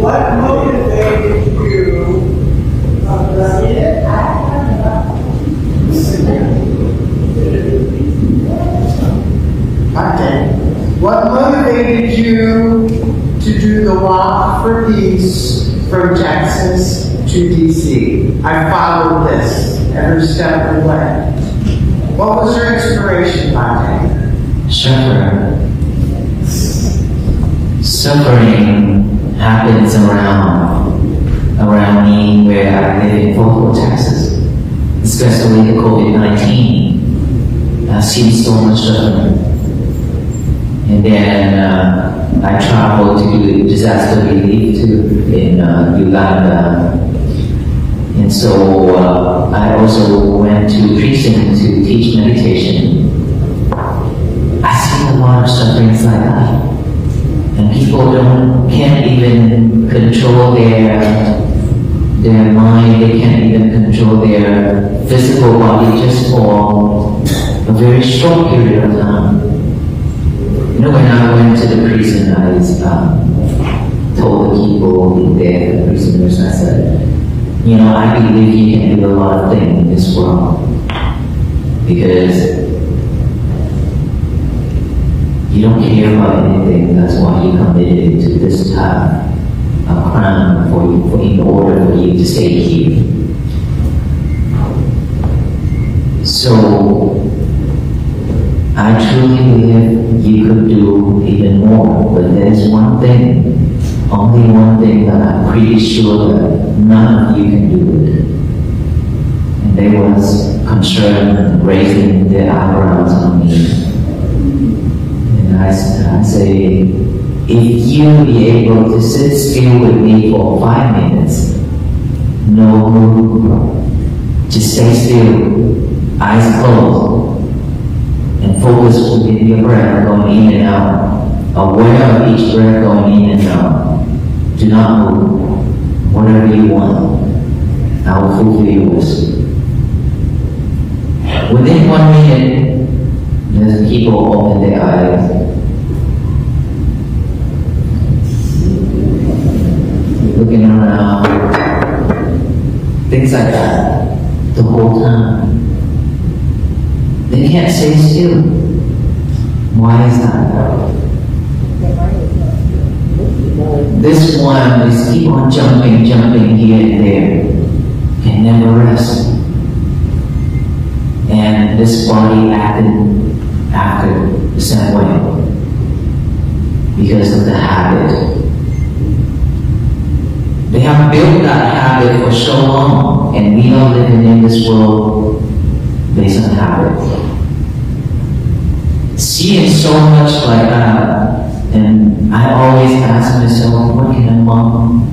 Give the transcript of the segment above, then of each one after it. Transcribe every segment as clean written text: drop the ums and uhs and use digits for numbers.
What motivated you? Okay. What motivated you to do the Walk for Peace from Texas to DC? I followed this every step of the way. What was your inspiration, Bhante? Suffering happens around me where I live in Fort Worth, Texas, especially the COVID-19. I've seen so much suffering. And then I traveled to do disaster relief in Uganda. And so I also went to prison to teach meditation. I've seen a lot of sufferings like that. And people can't even control their mind, they can't even control their physical body just for a very short period of time. You know, when I went to the prison, I told the people there, the prisoners, I said, you know, I believe you can do a lot of things in this world. Because you don't care about anything, that's why you committed to this type of crime in order for you to stay here. So, I truly believe you could do even more, but there's one thing, only one thing that I'm pretty sure that none of you can do it. And they was concerned raising their eyebrows on me. And I say, if you be able to sit still with me for 5 minutes, no move, just stay still, eyes closed, and focus within your breath going in and out, aware of each breath going in and out. Do not move. Whatever you want, I will fulfill your wish. Within 1 minute, there's people open their eyes. Looking around, things like that, the whole time. They can't stay still. Why is that? This one is keep on jumping here and there, can never rest. And this body acted after the same way because of the habit. They have built that habit for so long, and we are living in this world based on habit. Seeing so much like that, and I always ask myself, what can a mom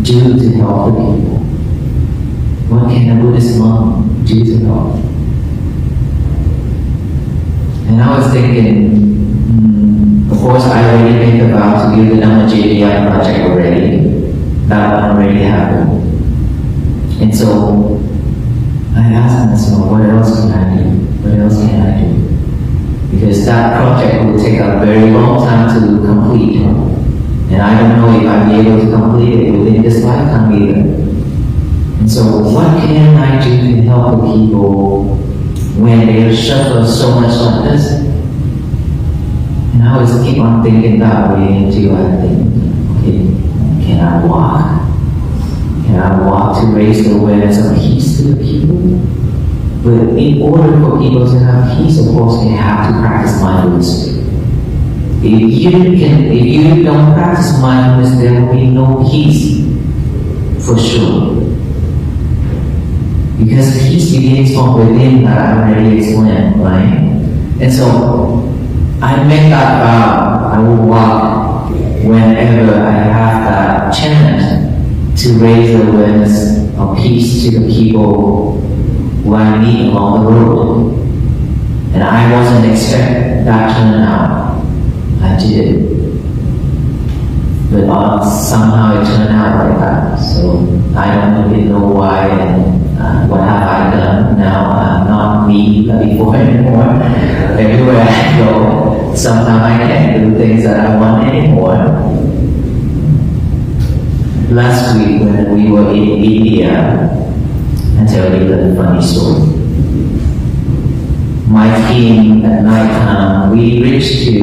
do to help the people? What can a Buddhist mom do to help? And I was thinking, of course I already made the vow to do the Dhamma JDI project already. That one already happened. And so I asked myself, what else can I do? What else can I do? Because that project will take a very long time to complete. And I don't know if I'll be able to complete it within this lifetime either. And so what can I do to help the people when they suffer so much like this? And I always keep on thinking that way until I think, okay, can I walk? Can I walk to raise the awareness of peace to the people? But in order for people to have peace, of course, they have to practice mindfulness. If you don't practice mindfulness, there will be no peace, for sure. Because peace begins from within, that I already explained, right? And so, I make that vow, I will walk whenever I have that chance to raise the awareness of peace to the people who I meet along the road. And I wasn't expecting that turnout. I did. But somehow it turned out like that. So I don't really know why and what have I done. Now I'm not me before anymore. Everywhere I go, sometimes I can't do things that I want anymore. Last week when we were in India, I tell you a funny story. My team at night we reached to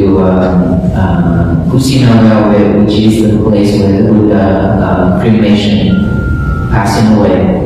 Kusinara, which is the place where the Buddha cremation passing away.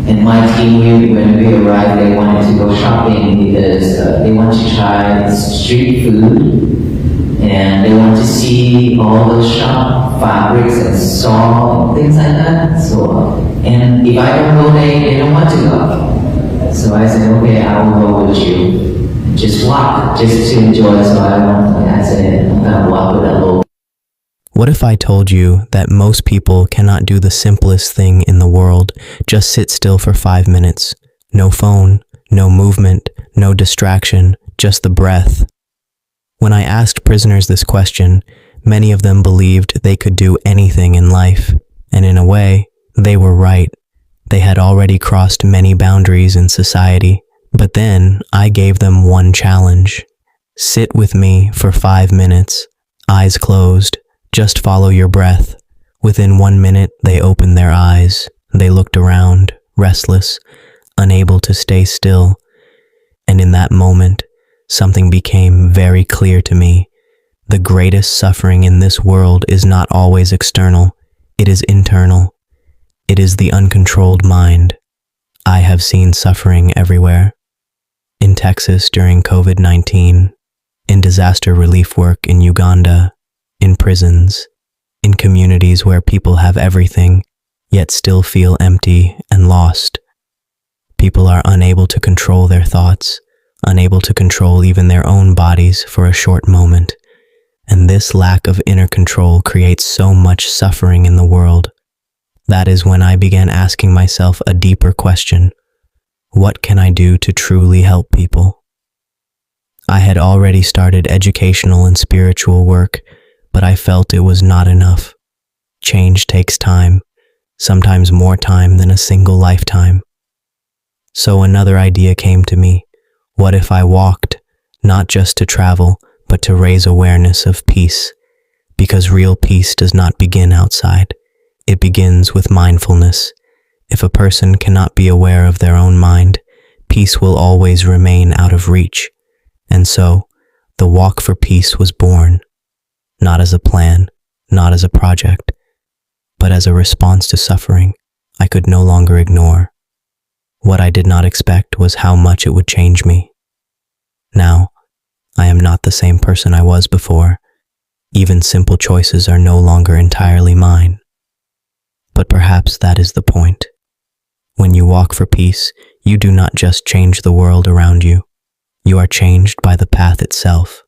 And my team, when we arrived, they wanted to go shopping because they want to try street food and they want to see all those shop fabrics and saw and things like that. So, and if I don't go, they don't want to go. So I said, okay, I will go with you. Just walk, just to enjoy. So I said, I'm gonna walk with that little. What if I told you that most people cannot do the simplest thing in the world, just sit still for 5 minutes? No phone, no movement, no distraction, just the breath. When I asked prisoners this question, many of them believed they could do anything in life. And in a way, they were right. They had already crossed many boundaries in society. But then I gave them one challenge. Sit with me for 5 minutes, eyes closed. Just follow your breath. Within 1 minute, they opened their eyes. They looked around, restless, unable to stay still. And in that moment, something became very clear to me. The greatest suffering in this world is not always external. It is internal. It is the uncontrolled mind. I have seen suffering everywhere. In Texas during COVID-19, in disaster relief work in Uganda, in prisons, in communities where people have everything, yet still feel empty and lost. People are unable to control their thoughts, unable to control even their own bodies for a short moment. And this lack of inner control creates so much suffering in the world. That is when I began asking myself a deeper question. What can I do to truly help people? I had already started educational and spiritual work, but I felt it was not enough. Change takes time, sometimes more time than a single lifetime. So another idea came to me. What if I walked, not just to travel, but to raise awareness of peace? Because real peace does not begin outside. It begins with mindfulness. If a person cannot be aware of their own mind, peace will always remain out of reach. And so, the Walk for Peace was born. Not as a plan, not as a project, but as a response to suffering I could no longer ignore. What I did not expect was how much it would change me. Now, I am not the same person I was before. Even simple choices are no longer entirely mine. But perhaps that is the point. When you walk for peace, you do not just change the world around you. You are changed by the path itself.